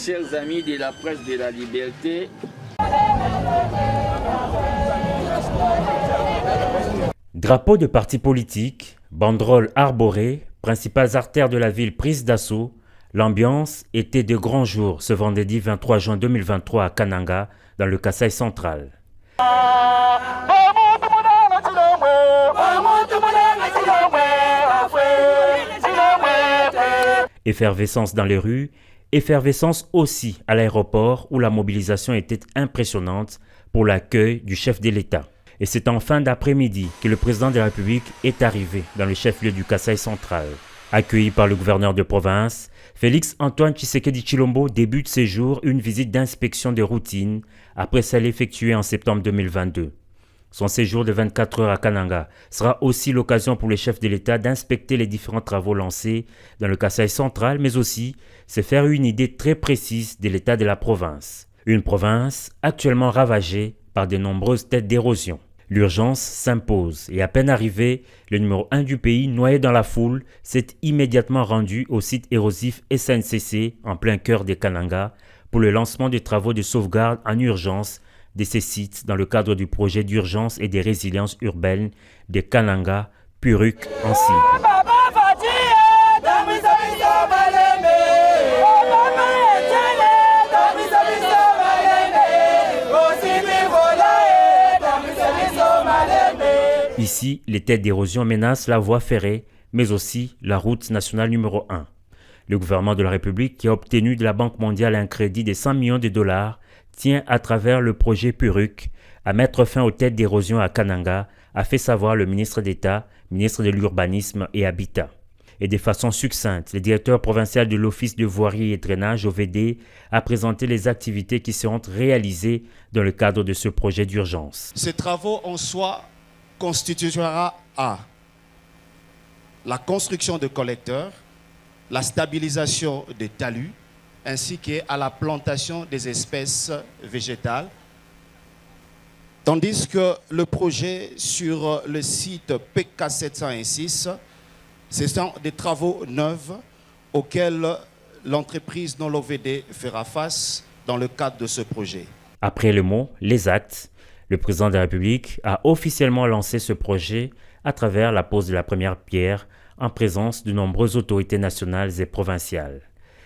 chers amis de la presse de la liberté. Drapeaux de partis politiques, banderoles arborées, principales artères de la ville prises d'assaut, l'ambiance était de grand jour ce vendredi 23 juin 2023 à Kananga, dans le Kasaï central. Effervescence dans les rues, effervescence aussi à l'aéroport où la mobilisation était impressionnante pour l'accueil du chef de l'État. Et c'est en fin d'après-midi que le président de la République est arrivé dans le chef-lieu du Kasaï central. Accueilli par le gouverneur de province, Félix Antoine Tshisekedi Tshilombo débute ses jours une visite d'inspection de routine après celle effectuée en septembre 2022. Son séjour de 24 heures à Kananga sera aussi l'occasion pour le chef de l'État d'inspecter les différents travaux lancés dans le Kasaï central, mais aussi se faire une idée très précise de l'état de la province. Une province actuellement ravagée par de nombreuses têtes d'érosion. L'urgence s'impose et à peine arrivé, le numéro 1 du pays, noyé dans la foule, s'est immédiatement rendu au site érosif SNCC en plein cœur de Kananga pour le lancement des travaux de sauvegarde en urgence de ces sites dans le cadre du projet d'urgence et de résilience urbaine de Kananga, Puruk en cible. Ici, les têtes d'érosion menacent la voie ferrée, mais aussi la route nationale numéro 1. Le gouvernement de la République, qui a obtenu de la Banque mondiale un crédit de 100 millions de dollars, tient à travers le projet Puruk à mettre fin aux têtes d'érosion à Kananga, a fait savoir le ministre d'État, ministre de l'Urbanisme et Habitat. Et de façon succincte, le directeur provincial de l'Office de voirie et drainage OVD a présenté les activités qui seront réalisées dans le cadre de ce projet d'urgence. Ces travaux en soi constituera à la construction de collecteurs, la stabilisation des talus, ainsi qu'à la plantation des espèces végétales. Tandis que le projet sur le site PK706, ce sont des travaux neufs auxquels l'entreprise non l'OVD fera face dans le cadre de ce projet. Après le mot, les actes, le président de la République a officiellement lancé ce projet à travers la pose de la première pierre en présence de nombreuses autorités nationales et provinciales.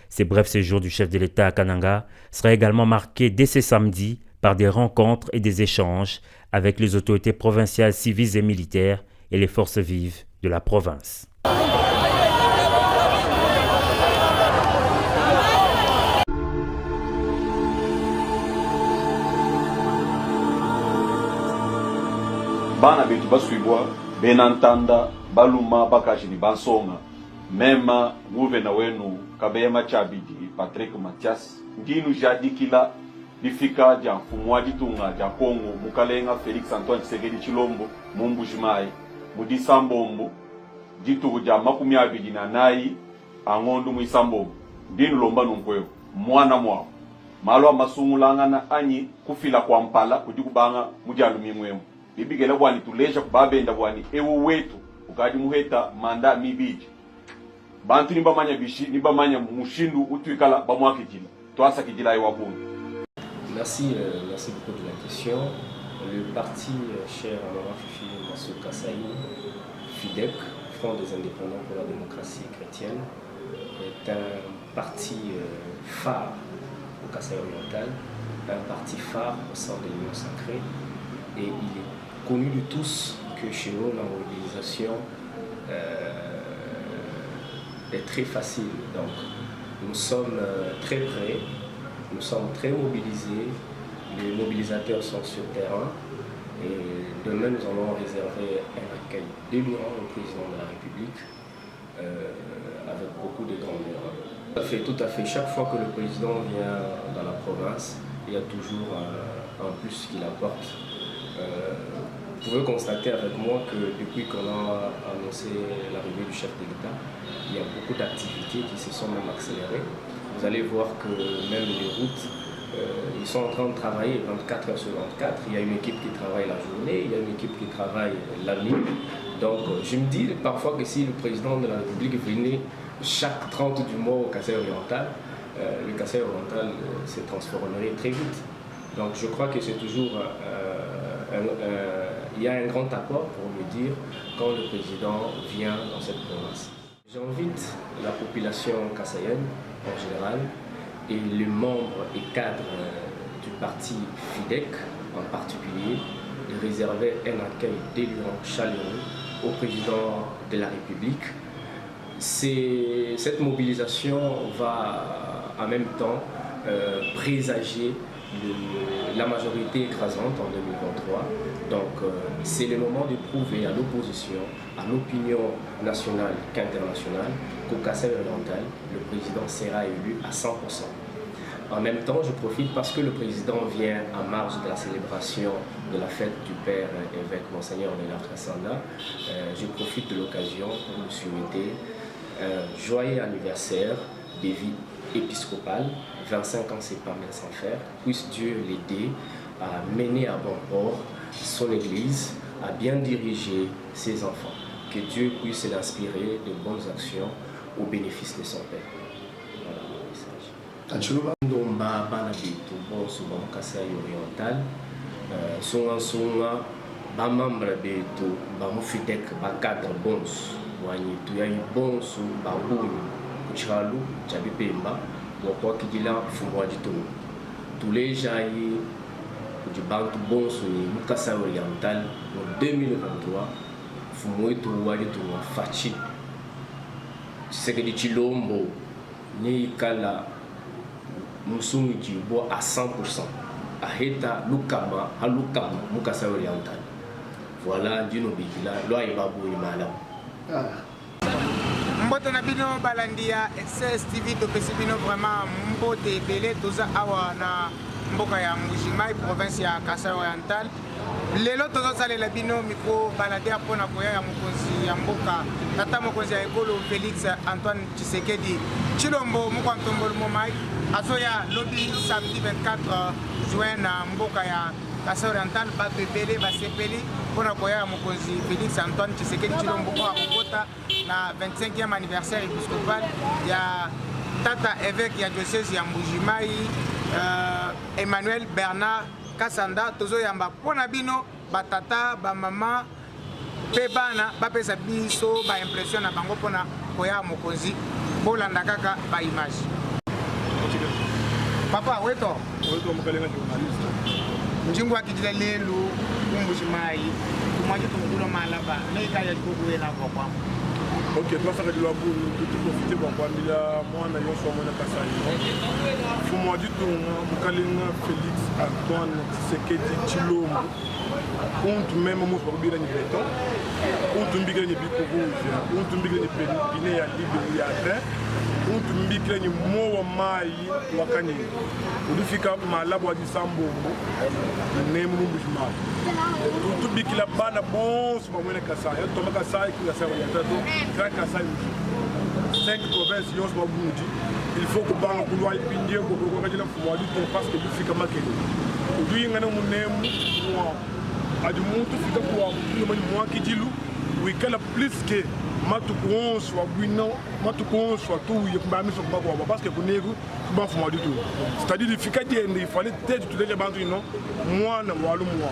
Ces brefs séjours du chef de l'État à Kananga sera également marqué dès ce samedi par des rencontres et des échanges avec les autorités provinciales civiles et militaires et les forces vives de la province. Bana betu baswibwa benantanda baluma bakashini bansonga mema guvena wenu kabema chabidi Patrick Mathias ndinu jadikila lifika ja mfumu ditunga ja Kongo mukalenga Félix Antoine Tshisekedi Tshilombo mumbujimai mudisambombo ditu ja makumi abidi na nayi angondu muisambombo ndinu lomba nunkweyo mwana mwa malo amasungulangana anyi kufila kwa mpala kudikubanga mujalumi mwemu bibigela bwani tuleja kubabenda bwani ewo wetu ukadi muheta manda mibiji bantu nibamanya bishi nibamanya mushindu utwikala bamwakijila twasa kijila ewabuni. Merci beaucoup de la question. Le parti cher à Maman Fifi Massou Kasaï, FIDEC, Front des indépendants pour la démocratie chrétienne, est un parti phare au Kasaï oriental, un parti phare au sein de l'Union sacrée, et il est connu de tous que chez nous la mobilisation est très facile. Donc nous sommes très prêts, nous sommes très mobilisés, les mobilisateurs sont sur terrain et demain nous allons réserver un accueil délirant au président de la République avec beaucoup de grandeur. Tout à fait. Chaque fois que le président vient dans la province, il y a toujours un plus qu'il apporte. Vous pouvez constater avec moi que depuis qu'on a annoncé l'arrivée du chef de l'État, il y a beaucoup d'activités qui se sont même accélérées. Vous allez voir que même les routes, ils sont en train de travailler 24 heures sur 24. Il y a une équipe qui travaille la journée, il y a une équipe qui travaille la nuit. Donc je me dis parfois que si le président de la République venait chaque 30 du mois au Kasaï oriental, le Kasaï oriental se transformerait très vite. Donc je crois que c'est toujours il y a un grand apport pour me dire quand le président vient dans cette province. J'invite la population kassaïenne en général et les membres et cadres du parti FIDEC en particulier de réserver un accueil délirant, chaleureux au président de la République. Cette mobilisation va en même temps présager la majorité écrasante en 2023. Donc c'est le moment de prouver à l'opposition, à l'opinion nationale qu'internationale, qu'au Kasaï oriental, le président sera élu à 100%. En même temps, je profite parce que le président vient en marge de la célébration de la fête du Père évêque Monseigneur Léonard Kassanda. Je profite de l'occasion pour lui souhaiter un joyeux anniversaire des vies épiscopales. 25 ans, c'est pas mal sans faire. Puisse Dieu l'aider à mener à bon port son Église, à bien diriger ses enfants. Que Dieu puisse l'inspirer de bonnes actions au bénéfice de son Père. Voilà le message. Ndomba bana bitu bonso ba Kasaï oriental songa ba membre bitu ba mufidek ba cadre bonso wani tu yayi bonso ba bunyu kuchalu chabipemba kwa kijila fumwa jitu tous jayi du bantu bonso ni Kasaï oriental en 2023 fumwa itu wali tu fachi seke di Chilombo ni kala musungu jibo à 100%. Aheta lukama halukama Kasaï oriental. Voilà dino bikila lo ibabu imala. Mbote na bino balandia SSTV to pesi bino vraiment mbote belé toza awa na mboka ya Mbujimai province ya Kasaï oriental. Lelo tozo salela bino miko baladia pona koya ya mokonzi ya mboka tata mokonzi ya ekolo Félix Antoine Tshisekedi Chilombo mukwantombolo momai azoya lobby samedi 24 juin na mboka ya Kasaï oriental bato ebele basepeli pona koya ya mokonzi Félix Antoine Tshisekedi Chilombo oyo akokota na 25e anniversaire épiscopal ya tata évêque ya diocèse ya Mbujimai Emmanuel Bernard Kassanda. Tozo yamba pona bino batata bamama pe bana bapesa biso ba impression na bango pona koya mokonzi bolanda kaka ba image. Papa weto mkalenga journaliste njingwa kijile lelu Mbujimai kumwaje tumkulo malaba neka ya kukuela kwa kwa. Ok, toi ça veut dire que tu profites pour moi na yo so mona Kasaï. Pour moi du tout mukalenga Félix Antoine Tshisekedi Chilombo. Untu même mo ko bira ni beton. Untu mbigre ni biko rouge. Untu mbigre ni pene ya libre ya très. Untu mbigre ni mo wa mai wakani. Ulifika malabo di Sambombo. Nemu Mbujimai. Tout bikila bana bon so mona Kasaï. To maka Kasaï ki Kasaï ya Kasaï 5 provinces yos mabundi il faut que bango kulwa ipindie ko ko kajila fumwa du to parce que du fika makele du ngana munemu moi adi muntu fika ko mani moi kidilu we kala plus que matuko soit buino matuko soit tout yamba miso ba ko parce que kunego ba fumwa du tout c'est-à-dire il fika die il fallait peut-être tout les bantu non moi na walu moi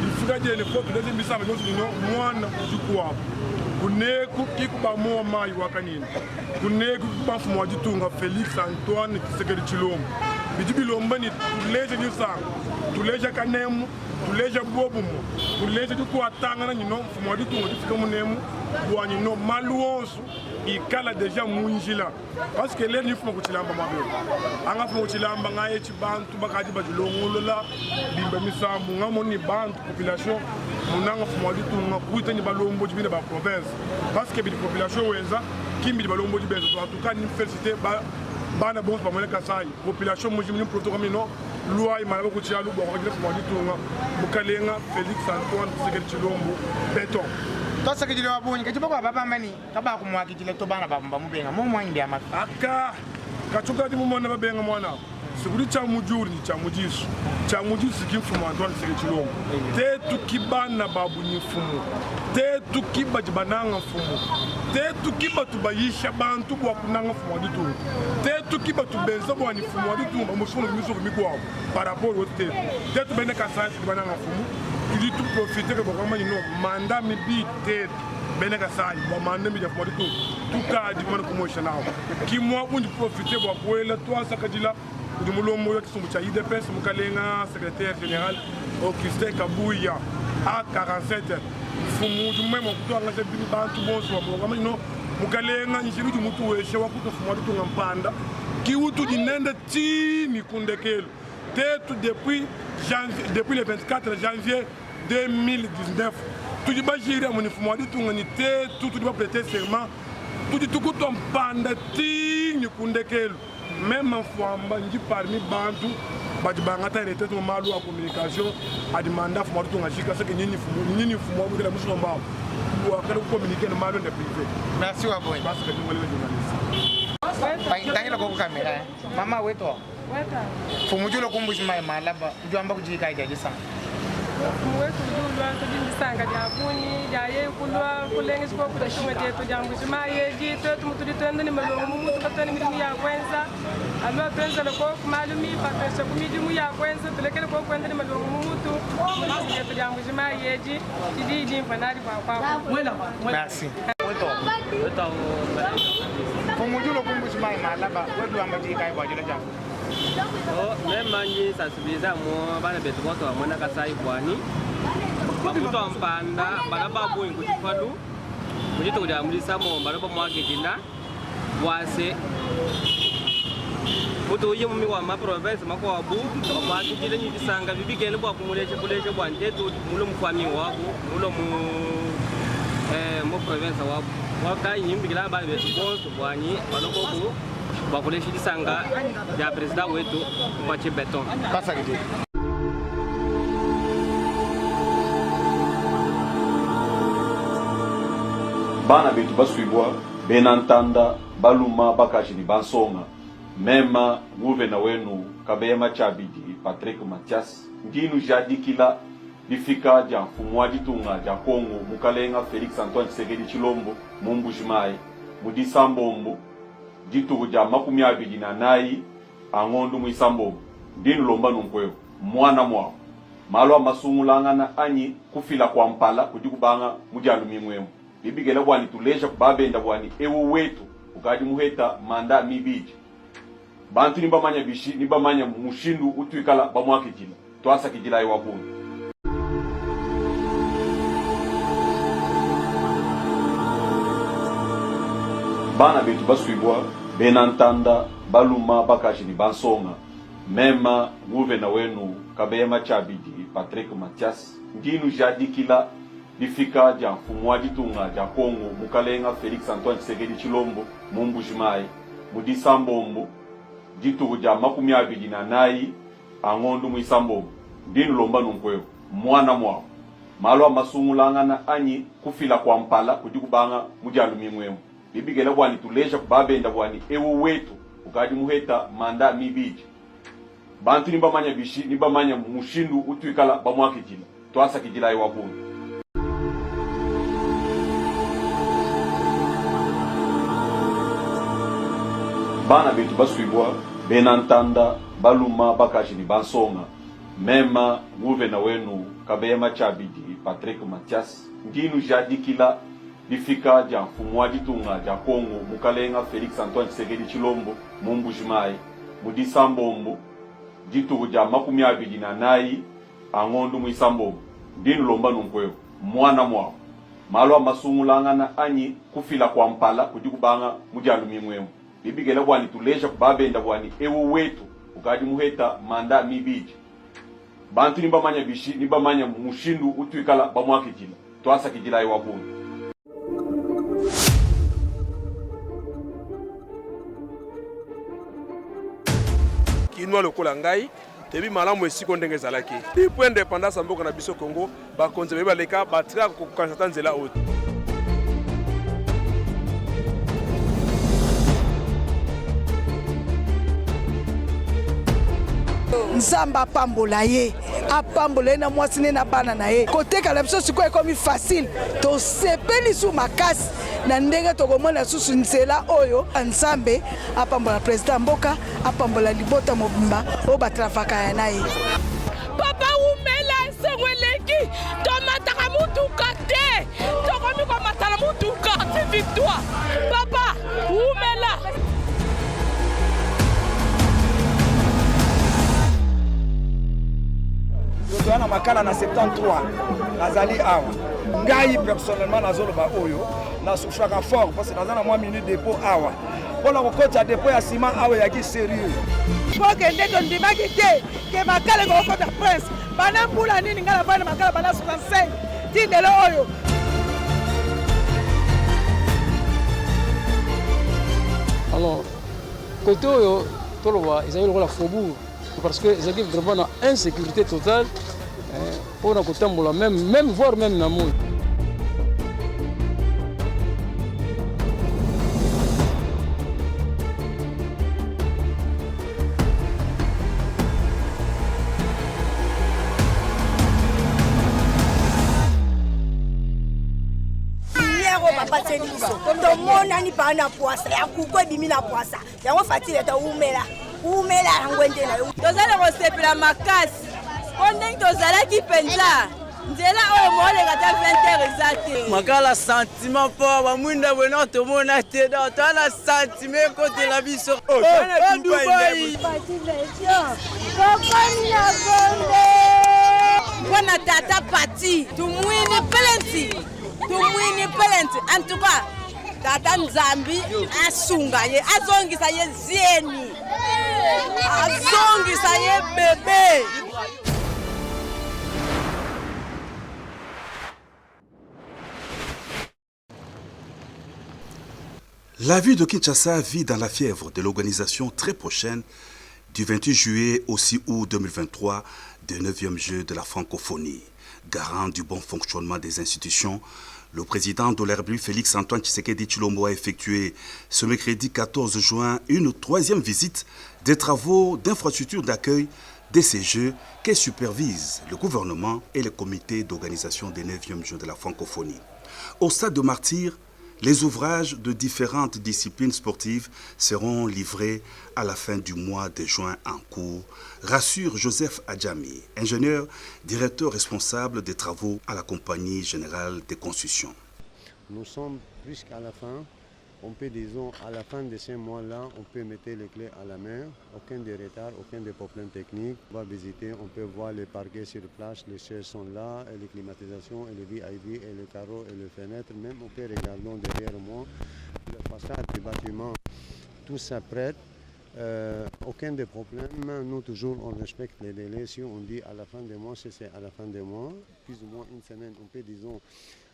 il fika die ne faut que les misama non moi na du quoi kuneku kikuba mo mai wakanini kuneku kuba fumwa ditunga Félix Antoine Tshisekedi Chilombo bijibi lombani tuleje nyusa tuleje kanemu tuleje bobumo tuleje diku atanga na nyino fumwa ditunga difika munemu bwa nyino maluonsu ikala deja munjila parce que les nifuma kuchilamba mabe anga fuma kuchilamba ngaye chibantu bakaji bajulongolola bimba misambu ngamoni bantu population munanga fumwa ditunga kuita ni balombo jibine ba province parce que bi population weza kimbi di balombo jibezo en tout cas ni féliciter bana bon pa mona Kasaï population mujimini protocole no loi malabo kuchialu bo ko fumwa ditunga bukalenga Félix Antoine Tshisekedi Chilombo beton Tosa kijile wabunyi kachipa kwa baba mani kaba kumwa kijile to bana bamba mubenga mo mwanyi bya maka aka kachuka di mumona babenga mwana sikuri cha mujuri cha mujisu kimfumo Antoine Tshisekedi Chilombo tetu kibana babu nyifumu tetu tukiba jibananga fumu te tukiba tubayisha bantu bwa kunanga fumu ditu te tukiba tubenza bwa ni fumu ditu bamushunu miso migwa par rapport au te tubene kasai jibananga fumu ili tu profiter que vraiment no manda mi bi te bene kasai bwa manda mi fumu ditu tuka di mana kumoshana ki mo undi profiter bwa kwela to sakadila du mulombo yo kisumbu cha IDPS mukalenga secrétaire général Augustin Kabouya à 47 fumu du même kuto anga bi bantu bonso bwa no mukalenga njiru du mutu weshe wa kuto fumu ditu ngampanda ki utu dinende tini kundekelo te depuis le 24 janvier 2019 tout di bajira moni fumu ditu ngani te tout di prêter serment tout di tukuto mpanda tini kundekelo même en fois ndi parmi bantu badibangata rete to malu a communication a demanda fumu ditu ngashika ce que nyini fumu bugela musomba wa kala communiquer no malu de privé. Merci wa boy. Parce que nous les journalistes. Tangi ko kamera mama weto fumujulo kumbushima malaba ujamba kujika ijajisa wetu dulwa to dindi sanga jabuni jaye kulwa kulengi siko kuda shuma jeto jambushima yeji to tumutu ditendo ni malongo mumu to tani midimu ya kwenza alwa prensa le ko malumi patesa kumidimu ya kwenza tulekele ko kwenda ni malongo mumu to jeto jambushima yeji didi jimfanari kwa merci weto fumujulo kumbushima malaba wetu amba jika ijajila jambu même mangi sensibiliser mo bana betu boto mona kasai kwani bamuto ampanda bana babu inguti fadu mujito kuja mulisa mo bana ba mwake jinda wase muto yemu mi wa ma province mako abu ba tujile nyi disanga bibigele bwa kumuleche bwa nteto mulo mfami wabo mulo mo province wabo waka yimbigila ba betu boto kwani baloko ku bakuleshi disanga ya president wetu kwache beton kasa kiti bana betu baswibwa benantanda baluma bakashini bansonga mema guvena wenu kabema chabidi Patrick Mathias ndinu jadikila lifika ja mfumu wa ditunga ja Kongo mukalenga Felix Antoine Tshisekedi Tshilombo mumbujimai mudisambombo ditu ja makumi abidi na nayi angondu muisambombo ndinu lomba nunkweo mwana mwao malo amasungulangana anyi kufila kwa mpala kudikubanga mujalumi mwemu bibigela bwani tuleja kubabenda bwani ewo wetu ukaji muheta manda mibiji bantu nibamanya bishi nibamanya mushindu utwikala bamwakijila twasa kijila iwabuni bana betu baswibwa benantanda baluma bakashini bansonga mema guvena wenu kabema chabidi Patrick Mathias ndinu jadikila lifika ja mfumu wa ditunga ja Kongo mukalenga Felix Antoine Tshisekedi Tshilombo mumbujimai mudisambombo ditu ja makumi abidi na nayi angondu muisambombo ndinu lomba nunkweo mwana mwao malo amasungulangana anyi kufila kwa mpala kudikubanga mujalumi mwemu bibigela bwani tuleja kubabenda bwani ewo wetu ukaji muheta manda mibiji bantu nibamanya bishi nibamanya mushindu utwikala bamwakijila twasa kijila iwabuni bana betu baswibwa benantanda baluma bakashini bansonga mema guvena wenu kabema chabidi Patrick Mathias ndinu jadikila lifika ja mfumu wa ditunga ja Kongo mukalenga Felix Antoine Tshisekedi Tshilombo mumbujimai mudisambombo ditu ja makumi abidi na nayi angondu muisambombo ndinu lomba nunkweo mwana mwao malo amasungulangana anyi kufila kwa mpala kudikubanga mujalumi mwemu bibigela bwani tuleja kubabenda bwani ewo wetu ukaji muheta manda mibiji bantu nibamanya bishi nibamanya mushindu utwikala bamwakijila twasa kijila iwabuni kinwa lokola ngai tebi malamu esiko ndenge ezalaki depuis indépendance mboka na biso Congo bakonzi baleka batria kokanisa nzela oyo Nzamba apambola ye na mwasi ne na bana na ye koteka na biso sikoyo ekomi facile tosepeli su makasi na ndenge tokomona susu nzela oyo Nzambe apambola président mboka apambola libota mobimba oyo batrafaka na ye. Papa umela sengweleki tomataka mutuka te tokomi komatala mutuka c'est victoire. Papa umela na makala na 73 nazali awa ngai personnellement nazoloba oyo na souffraka fort parce que nazana mwa minute dépôt awa mpona kokota dépôt ya ciment awa yaki sérieux pokende tondimaki te ke makala kokota prince bana mbula nini ngai navandi makala bana 65 tindelo oyo. Alors côté oyo toloba ezali lokola faubourg parce que ezalaki vraiment na insécurité totale mpona kotambola même voire même na moi. bapateli biso tomonani paa na poasa ya kuku ebimi na poasa yango fatile toumela yango nde na yo tozali kosepela makasi mpo ndenge tozalaki mpenza nzela oyo mooleka ta 20 eza te makala sentiment mpo bamwinda bwena tomona te da tala sentiment ekotela biso dubai mpona tata pati tumwini pelenti en tout cas tata Nzambi asunga ye azongisa ye zieni azongisa ye bebe. La ville de Kinshasa vit dans la fièvre de l'organisation très prochaine du 28 juillet au 6 août 2023 des 9e Jeux de la francophonie. Garant du bon fonctionnement des institutions, le président de la République Félix-Antoine Tshisekedi Tshilombo a effectué ce mercredi 14 juin une 3e visite des travaux d'infrastructure d'accueil de ces Jeux que supervisent le gouvernement et le comité d'organisation des 9e Jeux de la francophonie. Au stade de Martyrs, les ouvrages de différentes disciplines sportives seront livrés à la fin du mois de juin en cours, rassure Joseph Adjami, ingénieur, directeur responsable des travaux à la Compagnie Générale des Constructions. Nous sommes jusqu'à la fin. On peut, disons, à la fin de ces mois-là, on peut mettre les clés à la main. Aucun de retard, aucun de problème technique. On va visiter, on peut voir les parquets sur place, les chaises sont là, et les climatisations, et les VIP, et les carreaux, et les fenêtres. Même on peut regarder derrière moi, la façade du bâtiment, tout ça prête. Aucun de problème. Nous, toujours, on respecte les délais. Si on dit à la fin du mois, c'est à la fin du mois. Plus ou moins une semaine, on peut, disons,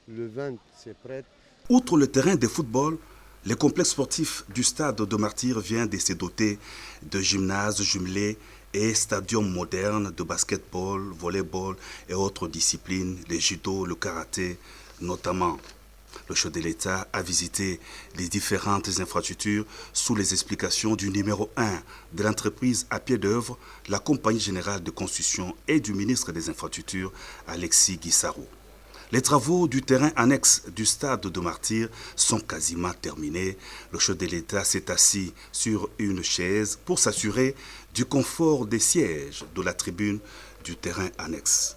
le 20, c'est prêt. Outre le terrain de football, le complexe sportif du stade de Martyrs vient de se doter de gymnases jumelés et stadiums modernes de basketball, volleyball et autres disciplines, le judo, le karaté notamment. Le chef de l'État a visité les différentes infrastructures sous les explications du numéro 1 de l'entreprise à pied d'œuvre, la Compagnie Générale de Construction et du ministre des Infrastructures, Alexis Guissaro. Les travaux du terrain annexe du stade de Martyrs sont quasiment terminés. Le chef de l'État s'est assis sur une chaise pour s'assurer du confort des sièges de la tribune du terrain annexe.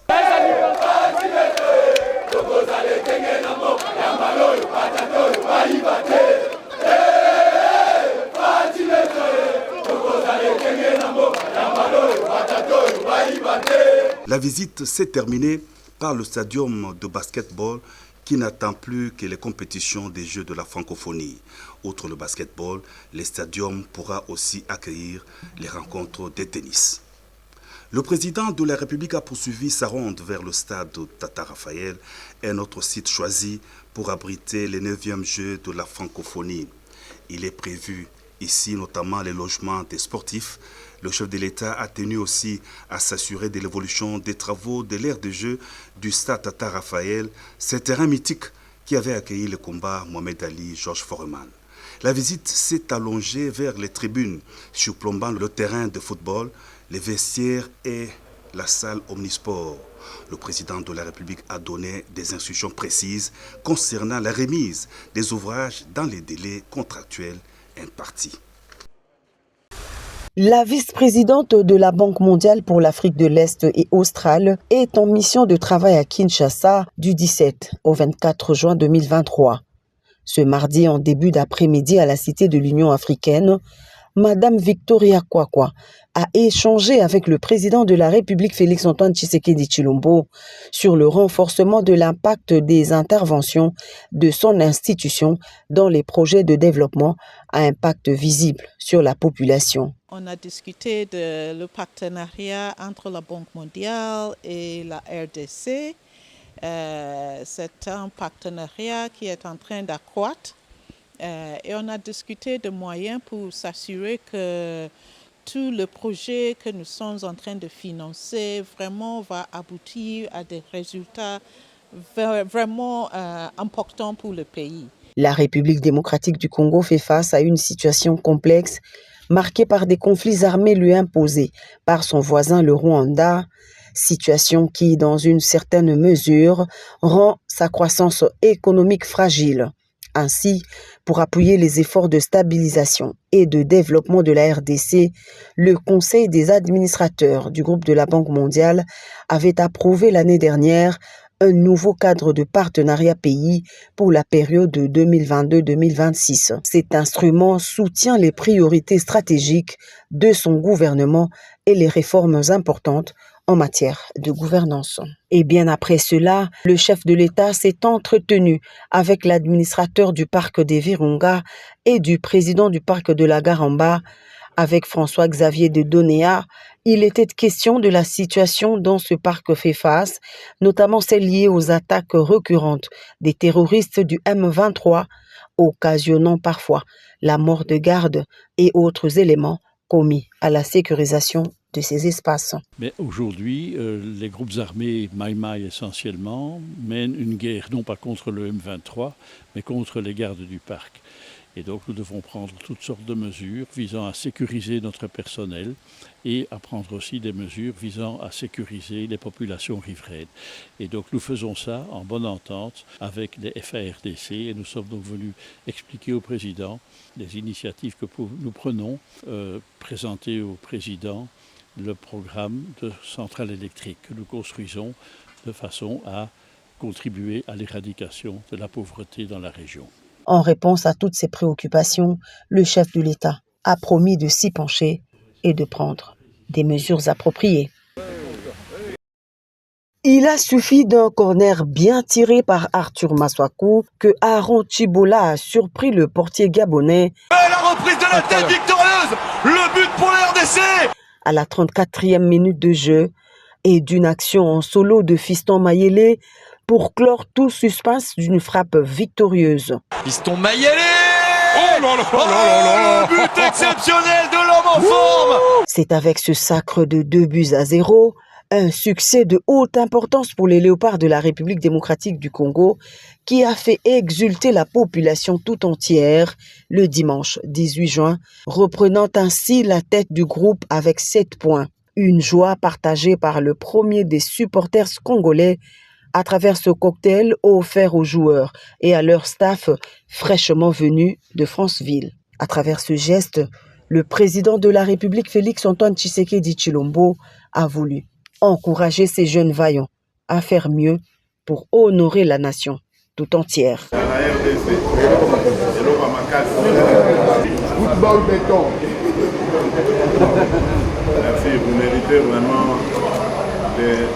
La visite s'est terminée par le stadium de basketball qui n'attend plus que les compétitions des Jeux de la francophonie. Outre le basketball, le stadium pourra aussi accueillir les rencontres de tennis. Le président de la République a poursuivi sa ronde vers le stade Tata Raphaël, un autre site choisi pour abriter les 9e Jeux de la francophonie. Il est prévu ici notamment les logements des sportifs. Le chef de l'État a tenu aussi à s'assurer de l'évolution des travaux de l'aire de jeu du stade Tata Raphaël, ce terrain mythique qui avait accueilli le combat Mohamed Ali, Georges Foreman. La visite s'est allongée vers les tribunes, surplombant le terrain de football. les vestiaires et la salle omnisport. Le président de la République a donné des instructions précises concernant la remise des ouvrages dans les délais contractuels impartis. La vice-présidente de la Banque mondiale pour l'Afrique de l'Est et australe est en mission de travail à Kinshasa du 17 au 24 juin 2023. Ce mardi, en début d'après-midi à la Cité de l'Union africaine, Madame Victoria Kwakwa a échangé avec le président de la République Félix-Antoine Tshisekedi Tshilombo sur le renforcement de l'impact des interventions de son institution dans les projets de développement à impact visible sur la population. On a discuté du partenariat entre la Banque mondiale et la RDC. C'est un partenariat qui est en train d'accroître. Et on a discuté de moyens pour s'assurer que tout le projet que nous sommes en train de financer vraiment va aboutir à des résultats vraiment importants pour le pays. La République démocratique du Congo fait face à une situation complexe marquée par des conflits armés lui imposés par son voisin le Rwanda, situation qui, dans une certaine mesure, rend sa croissance économique fragile. Ainsi, pour appuyer les efforts de stabilisation et de développement de la RDC, le Conseil des administrateurs du groupe de la Banque mondiale avait approuvé l'année dernière un nouveau cadre de partenariat pays pour la période de 2022-2026. Cet instrument soutient les priorités stratégiques de son gouvernement et les réformes importantes en matière de gouvernance. Et bien après cela, le chef de l'État s'est entretenu avec l'administrateur du parc des Virunga et du président du parc de la Garamba. Avec François-Xavier de Donéa, il était question de la situation dont ce parc fait face, notamment celle liée aux attaques récurrentes des terroristes du M23, occasionnant parfois la mort de gardes et autres éléments commis à la sécurisation de ces espaces. Mais aujourd'hui, les groupes armés Maï-Maï essentiellement mènent une guerre non pas contre le M23, mais contre les gardes du parc. Et donc nous devons prendre toutes sortes de mesures visant à sécuriser notre personnel et à prendre aussi des mesures visant à sécuriser les populations riveraines. Et donc nous faisons ça en bonne entente avec les FARDC et nous sommes donc venus expliquer au président les initiatives que nous prenons, présenter au président le programme de centrale électrique que nous construisons de façon à contribuer à l'éradication de la pauvreté dans la région. En réponse à toutes ces préoccupations, le chef de l'État a promis de s'y pencher et de prendre des mesures appropriées. Il a suffi d'un corner bien tiré par Arthur Maswaku que Aaron Chibola a surpris le portier gabonais. La reprise de la tête victorieuse, le but pour la RDC. À la 34e minute de jeu et d'une action en solo de Fiston Mayele pour clore tout suspense d'une frappe victorieuse. Fiston Mayele. Oh là là là là, le but exceptionnel de l'homme en forme. C'est avec ce sacre de 2-0, un succès de haute importance pour les léopards de la République démocratique du Congo qui a fait exulter la population tout entière le dimanche 18 juin, reprenant ainsi la tête du groupe avec 7 points. Une joie partagée par le premier des supporters congolais à travers ce cocktail offert aux joueurs et à leur staff fraîchement venus de Franceville. À travers ce geste, le président de la République Félix-Antoine Tshisekedi Tshilombo a voulu encourager ces jeunes vaillants à faire mieux pour honorer la nation tout entière. Football béton. Merci, vous méritez vraiment des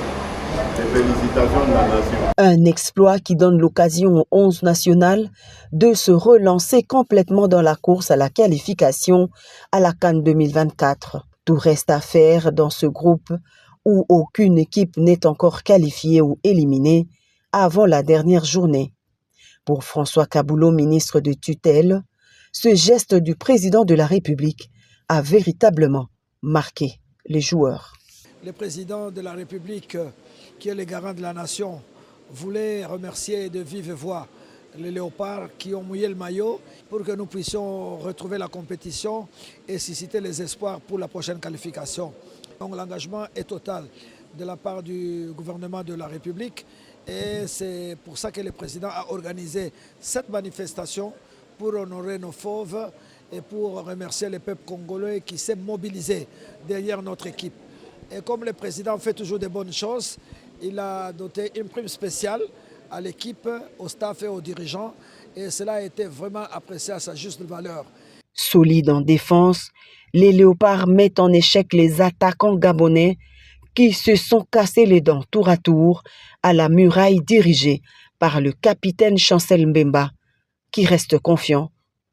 félicitations de la nation. Un exploit qui donne l'occasion aux 11 nationales de se relancer complètement dans la course à la qualification à la CAN 2024. Tout reste à faire dans ce groupe où aucune équipe n'est encore qualifiée ou éliminée avant la dernière journée. Pour François Kaboulot, ministre de tutelle, ce geste du président de la République a véritablement marqué les joueurs. Le président de la République, qui est le garant de la nation, voulait remercier de vive voix les léopards qui ont mouillé le maillot pour que nous puissions retrouver la compétition et susciter les espoirs pour la prochaine qualification. Donc l'engagement est total de la part du gouvernement de la République et c'est pour ça que le président a organisé cette manifestation pour honorer nos fauves et pour remercier le peuple congolais qui s'est mobilisé derrière notre équipe. Et comme le président fait toujours de bonnes choses, il a doté une prime spéciale à l'équipe, au staff et aux dirigeants et cela a été vraiment apprécié à sa juste valeur. Solides en défense, les Léopards mettent en échec les attaquants gabonais qui se sont cassés les dents tour à tour à la muraille dirigée par le capitaine Chancel Mbemba, qui reste confiant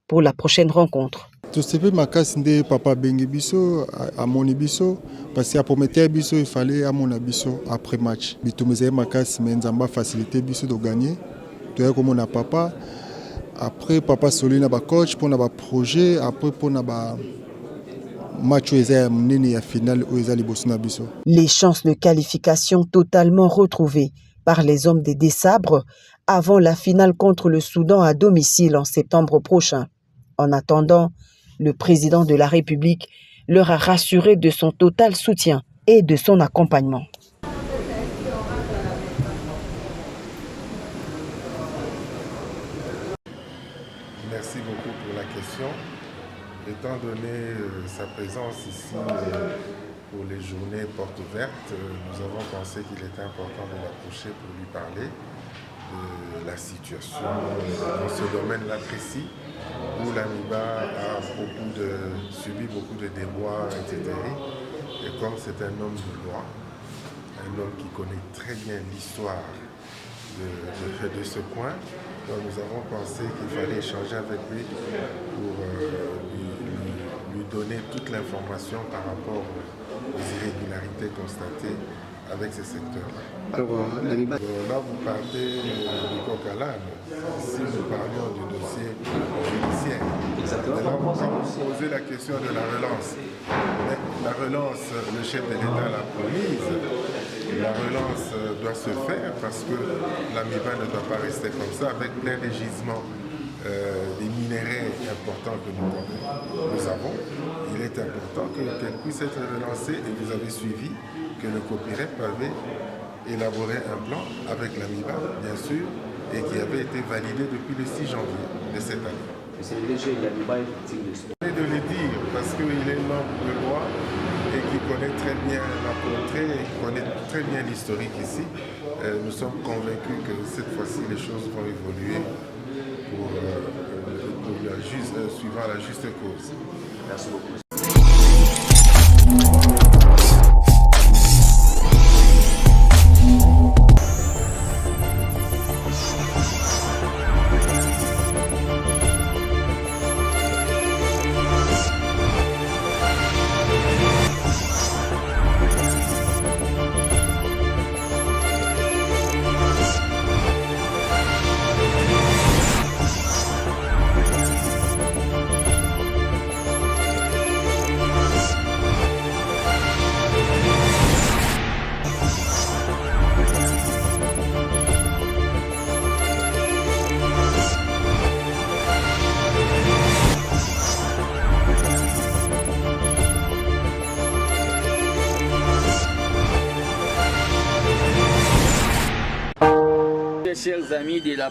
pour la prochaine rencontre. Tosepe makasi nde papa bengi biso amoni biso parce que prometteur biso il fallait amona biso après match bitumeze makasi mais nzamba facilité biso de gagner to comme on a papa après papa solina ba coach pour na ba projet après pour na ba match nini ya finale oezali bosuna biso. Les chances de qualification totalement retrouvées par les hommes des Dessabres avant la finale contre le Soudan à domicile en septembre prochain. En attendant, le président de la République leur a rassuré de son total soutien et de son accompagnement. Merci beaucoup pour la question. Étant donné sa présence ici pour les journées portes ouvertes, nous avons pensé qu'il était important de l'approcher pour lui parler de la situation dans ce domaine-là précis, où l'AMIBA a subi beaucoup de déboires, etc. Et comme c'est un homme de loi, un homme qui connaît très bien l'histoire de ce coin, donc nous avons pensé qu'il fallait échanger avec lui pour lui donner toute l'information par rapport aux irrégularités constatées avec ce secteur-là. Là, vous partez du Coq-à-l'âne. Si nous parlions du dossier judiciaire, là, vous posez la question de la relance. Mais la relance, le chef de l'État l'a promise. La relance doit se faire parce que l'AMIBA ne doit pas rester comme ça avec plein de gisements des minéraux importants que nous avons. Il est important qu'elle puisse être relancée et vous avez suivi que le copyright avait élaboré un plan avec l'AMIBA, bien sûr, et qui avait été validé depuis le 6 janvier de cette année. C'est de le dire parce qu'il est membre de loi et qui connaît très bien la contrée et qui connaît très bien l'historique ici. Nous sommes convaincus que cette fois-ci les choses vont évoluer suivant la juste cause. Merci beaucoup. Chers amis de la